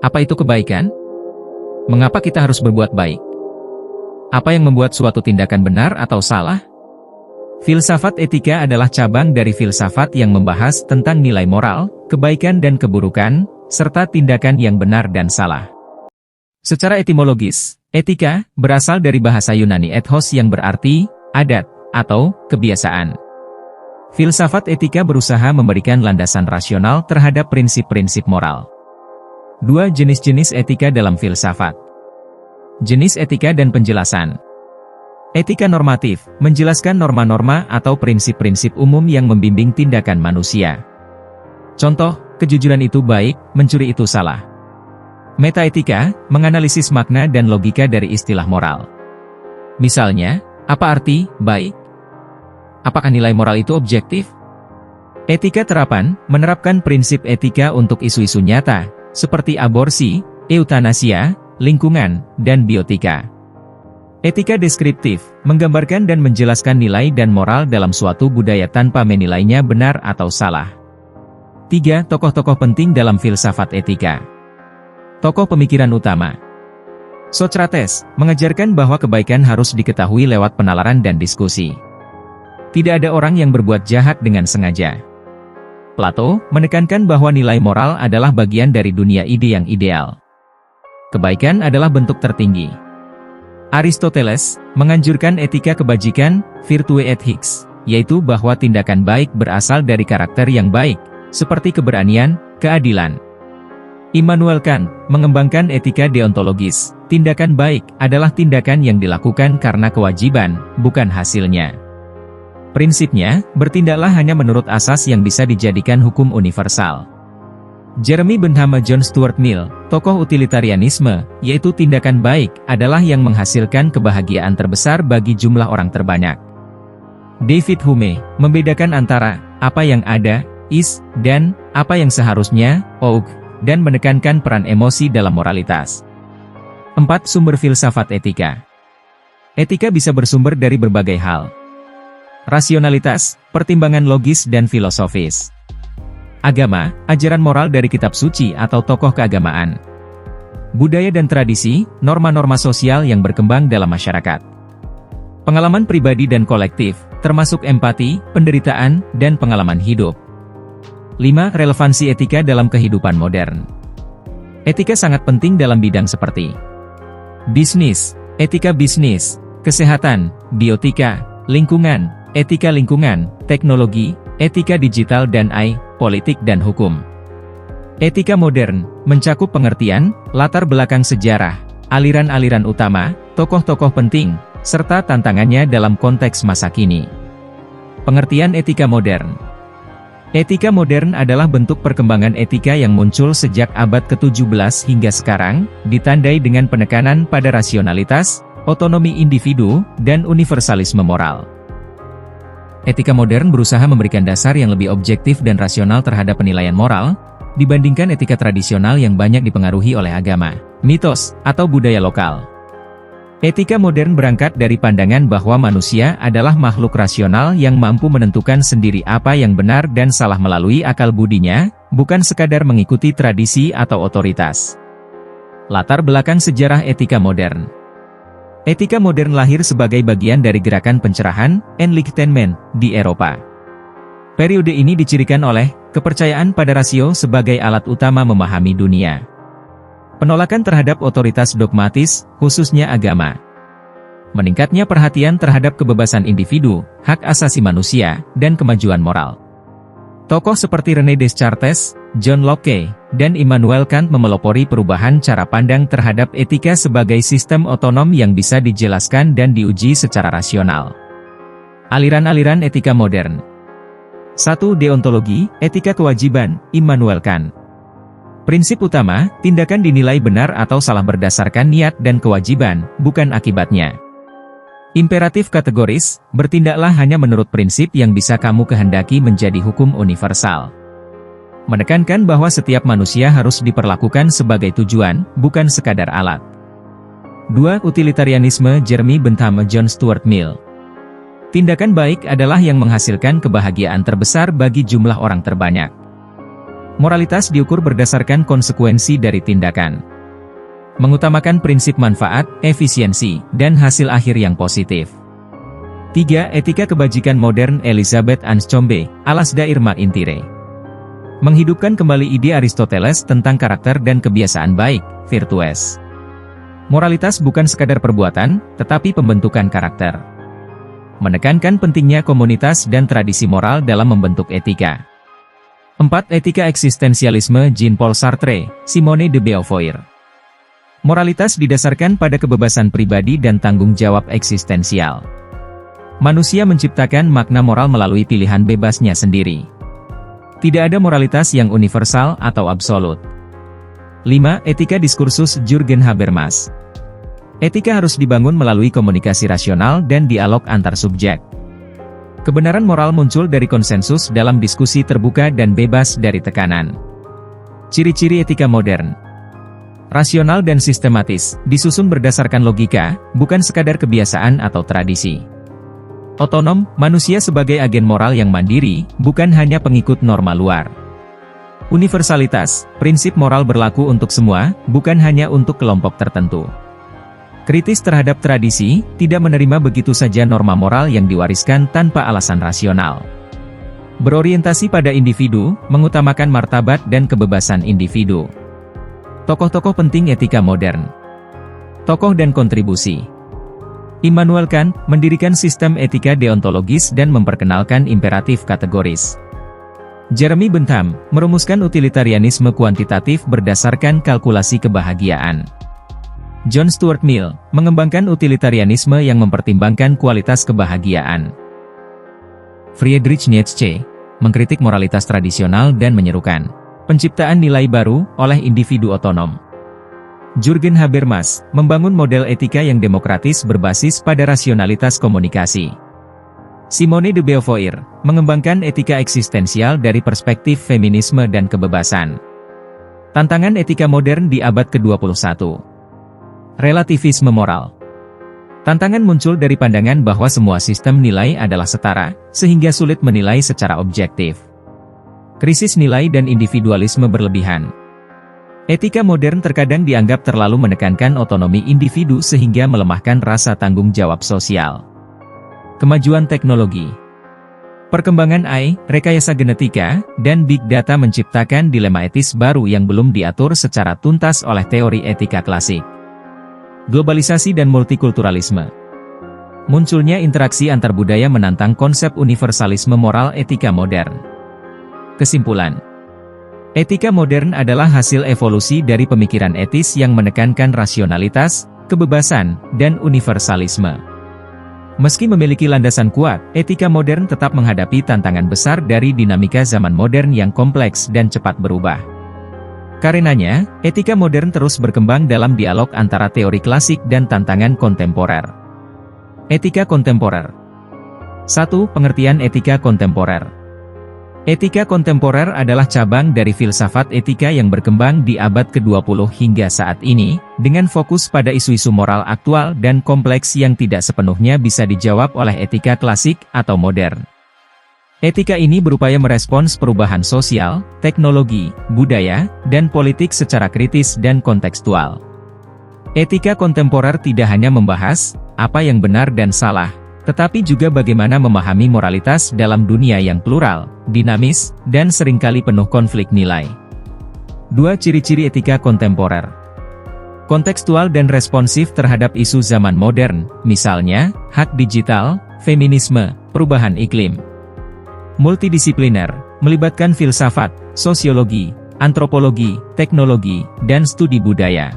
Apa itu kebaikan? Mengapa kita harus berbuat baik? Apa yang membuat suatu tindakan benar atau salah? Filsafat etika adalah cabang dari filsafat yang membahas tentang nilai moral, kebaikan dan keburukan, serta tindakan yang benar dan salah. Secara etimologis, etika berasal dari bahasa Yunani ethos yang berarti adat atau kebiasaan. Filsafat etika berusaha memberikan landasan rasional terhadap prinsip-prinsip moral. Dua jenis-jenis etika dalam filsafat. Jenis etika dan penjelasan. Etika normatif, menjelaskan norma-norma atau prinsip-prinsip umum yang membimbing tindakan manusia. Contoh, kejujuran itu baik, mencuri itu salah. Metaetika, menganalisis makna dan logika dari istilah moral. Misalnya, apa arti baik? Apakah nilai moral itu objektif? Etika terapan, menerapkan prinsip etika untuk isu-isu nyata, seperti aborsi, eutanasia, lingkungan, dan biotika. Etika deskriptif, menggambarkan dan menjelaskan nilai dan moral dalam suatu budaya tanpa menilainya benar atau salah. 3. Tokoh-tokoh penting dalam filsafat etika. Tokoh pemikiran utama. Socrates, mengajarkan bahwa kebaikan harus diketahui lewat penalaran dan diskusi. Tidak ada orang yang berbuat jahat dengan sengaja. Plato, menekankan bahwa nilai moral adalah bagian dari dunia ide yang ideal. Kebaikan adalah bentuk tertinggi. Aristoteles, menganjurkan etika kebajikan, virtue ethics, yaitu bahwa tindakan baik berasal dari karakter yang baik, seperti keberanian, keadilan. Immanuel Kant, mengembangkan etika deontologis, tindakan baik adalah tindakan yang dilakukan karena kewajiban, bukan hasilnya. Prinsipnya, bertindaklah hanya menurut asas yang bisa dijadikan hukum universal. Jeremy Bentham John Stuart Mill, tokoh utilitarianisme, yaitu tindakan baik, adalah yang menghasilkan kebahagiaan terbesar bagi jumlah orang terbanyak. David Hume, membedakan antara apa yang ada, is, dan apa yang seharusnya, ought, dan menekankan peran emosi dalam moralitas. 4. Sumber filsafat etika. Etika bisa bersumber dari berbagai hal. Rasionalitas, pertimbangan logis dan filosofis. Agama, ajaran moral dari kitab suci atau tokoh keagamaan. Budaya dan tradisi, norma-norma sosial yang berkembang dalam masyarakat. Pengalaman pribadi dan kolektif, termasuk empati, penderitaan, dan pengalaman hidup. 5. Relevansi etika dalam kehidupan modern. Etika sangat penting dalam bidang seperti bisnis, etika bisnis, kesehatan, biotika, lingkungan, etika lingkungan, teknologi, etika digital dan AI, politik dan hukum. Etika modern, mencakup pengertian, latar belakang sejarah, aliran-aliran utama, tokoh-tokoh penting, serta tantangannya dalam konteks masa kini. Pengertian etika modern. Etika modern adalah bentuk perkembangan etika yang muncul sejak abad ke-17 hingga sekarang, ditandai dengan penekanan pada rasionalitas, otonomi individu, dan universalisme moral. Etika modern berusaha memberikan dasar yang lebih objektif dan rasional terhadap penilaian moral, dibandingkan etika tradisional yang banyak dipengaruhi oleh agama, mitos, atau budaya lokal. Etika modern berangkat dari pandangan bahwa manusia adalah makhluk rasional yang mampu menentukan sendiri apa yang benar dan salah melalui akal budinya, bukan sekadar mengikuti tradisi atau otoritas. Latar belakang sejarah etika modern. Etika modern lahir sebagai bagian dari gerakan pencerahan, Enlightenment, di Eropa. Periode ini dicirikan oleh kepercayaan pada rasio sebagai alat utama memahami dunia. Penolakan terhadap otoritas dogmatis, khususnya agama. Meningkatnya perhatian terhadap kebebasan individu, hak asasi manusia, dan kemajuan moral. Tokoh seperti René Descartes, John Locke, dan Immanuel Kant memelopori perubahan cara pandang terhadap etika sebagai sistem otonom yang bisa dijelaskan dan diuji secara rasional. Aliran-aliran etika modern. 1. Deontologi, etika kewajiban, Immanuel Kant. Prinsip utama, tindakan dinilai benar atau salah berdasarkan niat dan kewajiban, bukan akibatnya. Imperatif kategoris, bertindaklah hanya menurut prinsip yang bisa kamu kehendaki menjadi hukum universal. Menekankan bahwa setiap manusia harus diperlakukan sebagai tujuan, bukan sekadar alat. 2. Utilitarianisme, Jeremy Bentham John Stuart Mill. Tindakan baik adalah yang menghasilkan kebahagiaan terbesar bagi jumlah orang terbanyak. Moralitas diukur berdasarkan konsekuensi dari tindakan. Mengutamakan prinsip manfaat, efisiensi, dan hasil akhir yang positif. 3. Etika kebajikan modern Elizabeth Anscombe, Alasda Irma Intire. Menghidupkan kembali ide Aristoteles tentang karakter dan kebiasaan baik, virtues. Moralitas bukan sekadar perbuatan, tetapi pembentukan karakter. Menekankan pentingnya komunitas dan tradisi moral dalam membentuk etika. 4. Etika eksistensialisme Jean-Paul Sartre, Simone de Beauvoir. Moralitas didasarkan pada kebebasan pribadi dan tanggung jawab eksistensial. Manusia menciptakan makna moral melalui pilihan bebasnya sendiri. Tidak ada moralitas yang universal atau absolut. 5. Etika diskursus Jürgen Habermas. Etika harus dibangun melalui komunikasi rasional dan dialog antar subjek. Kebenaran moral muncul dari konsensus dalam diskusi terbuka dan bebas dari tekanan. Ciri-ciri etika modern. Rasional dan sistematis, disusun berdasarkan logika, bukan sekadar kebiasaan atau tradisi. Otonom, manusia sebagai agen moral yang mandiri, bukan hanya pengikut norma luar. Universalitas, prinsip moral berlaku untuk semua, bukan hanya untuk kelompok tertentu. Kritis terhadap tradisi, tidak menerima begitu saja norma moral yang diwariskan tanpa alasan rasional. Berorientasi pada individu, mengutamakan martabat dan kebebasan individu. Tokoh-tokoh penting etika modern. Tokoh dan kontribusi. Immanuel Kant mendirikan sistem etika deontologis dan memperkenalkan imperatif kategoris. Jeremy Bentham merumuskan utilitarianisme kuantitatif berdasarkan kalkulasi kebahagiaan. John Stuart Mill mengembangkan utilitarianisme yang mempertimbangkan kualitas kebahagiaan. Friedrich Nietzsche mengkritik moralitas tradisional dan menyerukan penciptaan nilai baru oleh individu otonom. Jürgen Habermas membangun model etika yang demokratis berbasis pada rasionalitas komunikasi. Simone de Beauvoir mengembangkan etika eksistensial dari perspektif feminisme dan kebebasan. Tantangan etika modern di abad ke-21. Relativisme moral. Tantangan muncul dari pandangan bahwa semua sistem nilai adalah setara, sehingga sulit menilai secara objektif. Krisis nilai dan individualisme berlebihan. Etika modern terkadang dianggap terlalu menekankan otonomi individu sehingga melemahkan rasa tanggung jawab sosial. Kemajuan teknologi. Perkembangan AI, rekayasa genetika, dan big data menciptakan dilema etis baru yang belum diatur secara tuntas oleh teori etika klasik. Globalisasi dan multikulturalisme. Munculnya interaksi antar budaya menantang konsep universalisme moral etika modern. Kesimpulan. Etika modern adalah hasil evolusi dari pemikiran etis yang menekankan rasionalitas, kebebasan, dan universalisme. Meski memiliki landasan kuat, etika modern tetap menghadapi tantangan besar dari dinamika zaman modern yang kompleks dan cepat berubah. Karenanya, etika modern terus berkembang dalam dialog antara teori klasik dan tantangan kontemporer. Etika kontemporer. 1. Pengertian etika kontemporer. Etika kontemporer adalah cabang dari filsafat etika yang berkembang di abad ke-20 hingga saat ini, dengan fokus pada isu-isu moral aktual dan kompleks yang tidak sepenuhnya bisa dijawab oleh etika klasik atau modern. Etika ini berupaya merespons perubahan sosial, teknologi, budaya, dan politik secara kritis dan kontekstual. Etika kontemporer tidak hanya membahas apa yang benar dan salah, tetapi juga bagaimana memahami moralitas dalam dunia yang plural, dinamis, dan seringkali penuh konflik nilai. 2. Ciri-ciri etika kontemporer. Kontekstual dan responsif terhadap isu zaman modern, misalnya, hak digital, feminisme, perubahan iklim. Multidisipliner, melibatkan filsafat, sosiologi, antropologi, teknologi, dan studi budaya.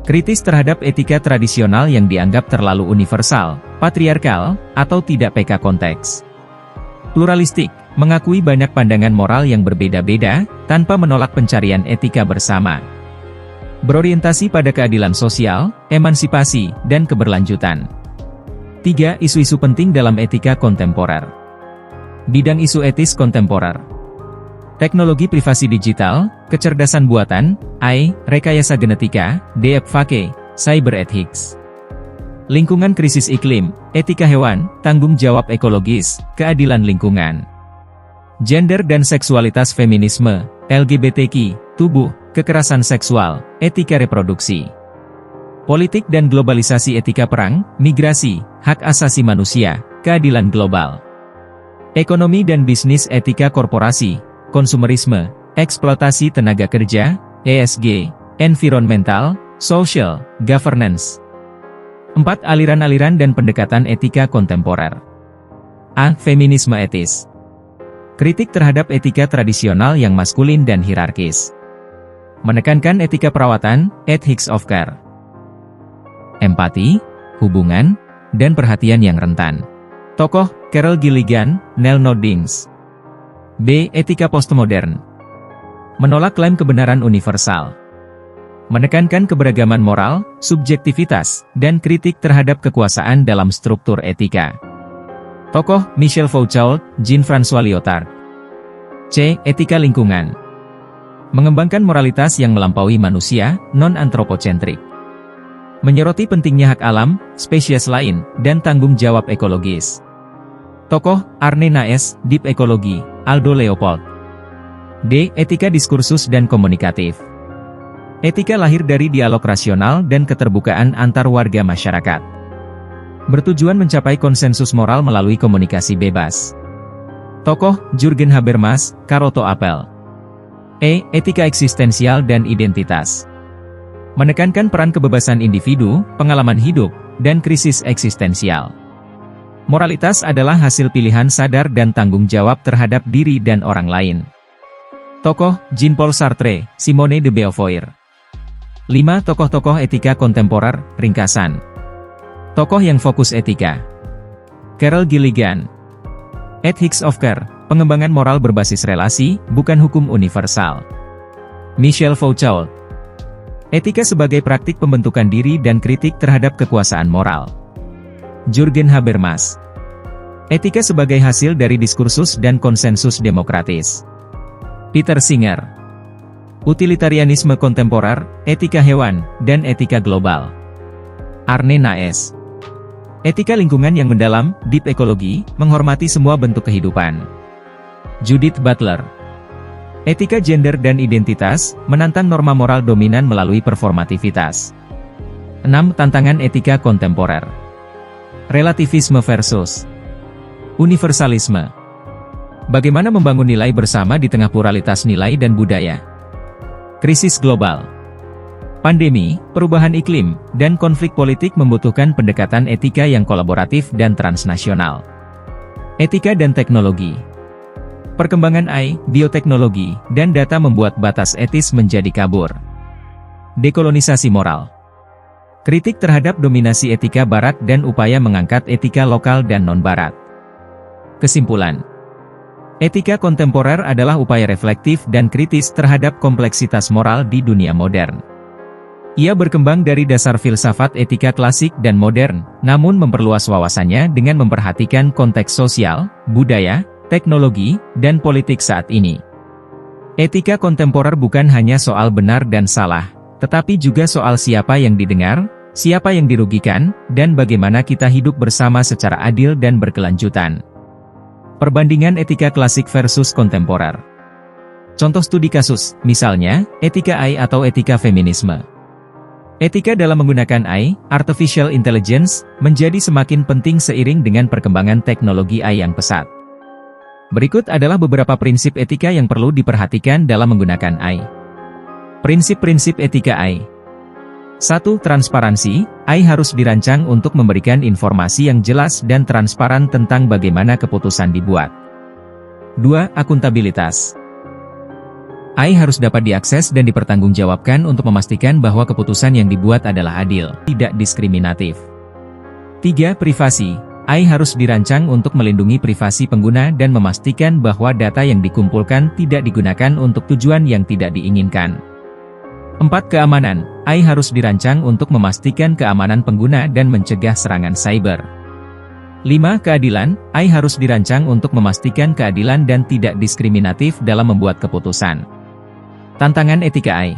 Kritis terhadap etika tradisional yang dianggap terlalu universal, patriarkal, atau tidak peka konteks. Pluralistik, mengakui banyak pandangan moral yang berbeda-beda, tanpa menolak pencarian etika bersama. Berorientasi pada keadilan sosial, emansipasi, dan keberlanjutan. 3. Isu-isu penting dalam etika kontemporer. Bidang isu etis kontemporer. Teknologi privasi digital, kecerdasan buatan, AI, rekayasa genetika, deepfake, cyber ethics. Lingkungan krisis iklim, etika hewan, tanggung jawab ekologis, keadilan lingkungan. Gender dan seksualitas feminisme, LGBTQ, tubuh, kekerasan seksual, etika reproduksi. Politik dan globalisasi, etika perang, migrasi, hak asasi manusia, keadilan global. Ekonomi dan bisnis, etika korporasi, konsumerisme, eksploitasi tenaga kerja, ESG, environmental, social, governance. 4. Aliran-aliran dan pendekatan etika kontemporer. A. Feminisme etis. Kritik terhadap etika tradisional yang maskulin dan hierarkis. Menekankan etika perawatan, ethics of care. Empati, hubungan, dan perhatian yang rentan. Tokoh, Carol Gilligan, Nell Noddings. B. Etika postmodern. Menolak klaim kebenaran universal. Menekankan keberagaman moral, subjektivitas, dan kritik terhadap kekuasaan dalam struktur etika. Tokoh, Michel Foucault, Jean-François Lyotard. C. Etika lingkungan. Mengembangkan moralitas yang melampaui manusia, non-antropocentrik. Menyoroti pentingnya hak alam, spesies lain, dan tanggung jawab ekologis. Tokoh, Arne Naes, Deep Ecology, Aldo Leopold. D. Etika diskursus dan komunikatif. Etika lahir dari dialog rasional dan keterbukaan antar warga masyarakat. Bertujuan mencapai konsensus moral melalui komunikasi bebas. Tokoh, Jürgen Habermas, Karoto Appel. E. Etika eksistensial dan identitas. Menekankan peran kebebasan individu, pengalaman hidup, dan krisis eksistensial. Moralitas adalah hasil pilihan sadar dan tanggung jawab terhadap diri dan orang lain. Tokoh, Jean-Paul Sartre, Simone de Beauvoir. 5. Tokoh-tokoh etika kontemporer, ringkasan. Tokoh yang fokus etika. Carol Gilligan. Ethics of Care, pengembangan moral berbasis relasi, bukan hukum universal. Michel Foucault. Etika sebagai praktik pembentukan diri dan kritik terhadap kekuasaan moral. Jürgen Habermas. Etika sebagai hasil dari diskursus dan konsensus demokratis. Peter Singer. Utilitarianisme kontemporer, etika hewan, dan etika global. Arne Naes. Etika lingkungan yang mendalam, deep ecology, menghormati semua bentuk kehidupan. Judith Butler. Etika gender dan identitas, menantang norma moral dominan melalui performativitas. 6. Tantangan etika kontemporer. Relativisme versus universalisme. Bagaimana membangun nilai bersama di tengah pluralitas nilai dan budaya. Krisis global. Pandemi, perubahan iklim, dan konflik politik membutuhkan pendekatan etika yang kolaboratif dan transnasional. Etika dan teknologi. Perkembangan AI, bioteknologi, dan data membuat batas etis menjadi kabur. Dekolonisasi moral. Kritik terhadap dominasi etika Barat dan upaya mengangkat etika lokal dan non-Barat. Kesimpulan. Etika kontemporer adalah upaya reflektif dan kritis terhadap kompleksitas moral di dunia modern. Ia berkembang dari dasar filsafat etika klasik dan modern, namun memperluas wawasannya dengan memperhatikan konteks sosial, budaya, teknologi, dan politik saat ini. Etika kontemporer bukan hanya soal benar dan salah, tetapi juga soal siapa yang didengar, siapa yang dirugikan, dan bagaimana kita hidup bersama secara adil dan berkelanjutan. Perbandingan etika klasik versus kontemporer. Contoh studi kasus, misalnya, etika AI atau etika feminisme. Etika dalam menggunakan AI, Artificial Intelligence, menjadi semakin penting seiring dengan perkembangan teknologi AI yang pesat. Berikut adalah beberapa prinsip etika yang perlu diperhatikan dalam menggunakan AI. Prinsip-prinsip etika AI. 1. Transparansi. AI harus dirancang untuk memberikan informasi yang jelas dan transparan tentang bagaimana keputusan dibuat. 2. Akuntabilitas. AI harus dapat diakses dan dipertanggungjawabkan untuk memastikan bahwa keputusan yang dibuat adalah adil, tidak diskriminatif. 3. Privasi. AI harus dirancang untuk melindungi privasi pengguna dan memastikan bahwa data yang dikumpulkan tidak digunakan untuk tujuan yang tidak diinginkan. 4. Keamanan. AI harus dirancang untuk memastikan keamanan pengguna dan mencegah serangan cyber. 5. Keadilan. AI harus dirancang untuk memastikan keadilan dan tidak diskriminatif dalam membuat keputusan. Tantangan etika AI.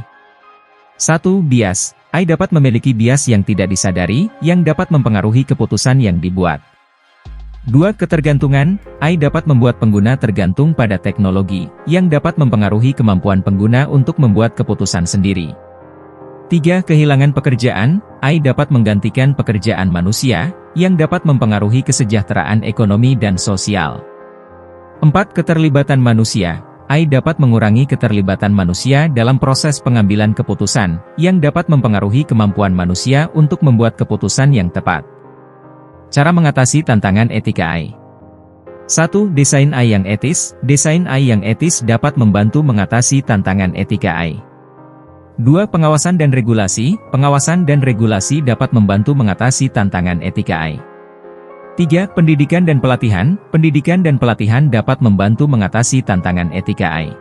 1. Bias. AI dapat memiliki bias yang tidak disadari, yang dapat mempengaruhi keputusan yang dibuat. 2. Ketergantungan, AI dapat membuat pengguna tergantung pada teknologi, yang dapat mempengaruhi kemampuan pengguna untuk membuat keputusan sendiri. 3. Kehilangan pekerjaan, AI dapat menggantikan pekerjaan manusia, yang dapat mempengaruhi kesejahteraan ekonomi dan sosial. 4. Keterlibatan manusia, AI dapat mengurangi keterlibatan manusia dalam proses pengambilan keputusan, yang dapat mempengaruhi kemampuan manusia untuk membuat keputusan yang tepat. Cara mengatasi tantangan etika AI. 1. Desain AI yang etis. Desain AI yang etis dapat membantu mengatasi tantangan etika AI. 2. Pengawasan dan regulasi. Pengawasan dan regulasi dapat membantu mengatasi tantangan etika AI. 3. Pendidikan dan pelatihan. Pendidikan dan pelatihan dapat membantu mengatasi tantangan etika AI.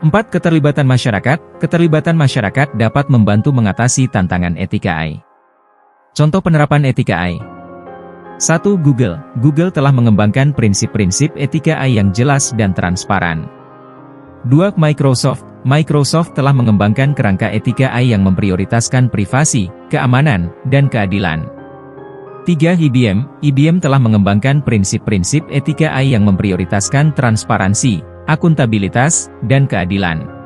4. Keterlibatan masyarakat. Keterlibatan masyarakat dapat membantu mengatasi tantangan etika AI. Contoh penerapan etika AI. 1. Google. Google telah mengembangkan prinsip-prinsip etika AI yang jelas dan transparan. 2. Microsoft. Microsoft telah mengembangkan kerangka etika AI yang memprioritaskan privasi, keamanan, dan keadilan. 3. IBM. IBM telah mengembangkan prinsip-prinsip etika AI yang memprioritaskan transparansi, akuntabilitas, dan keadilan.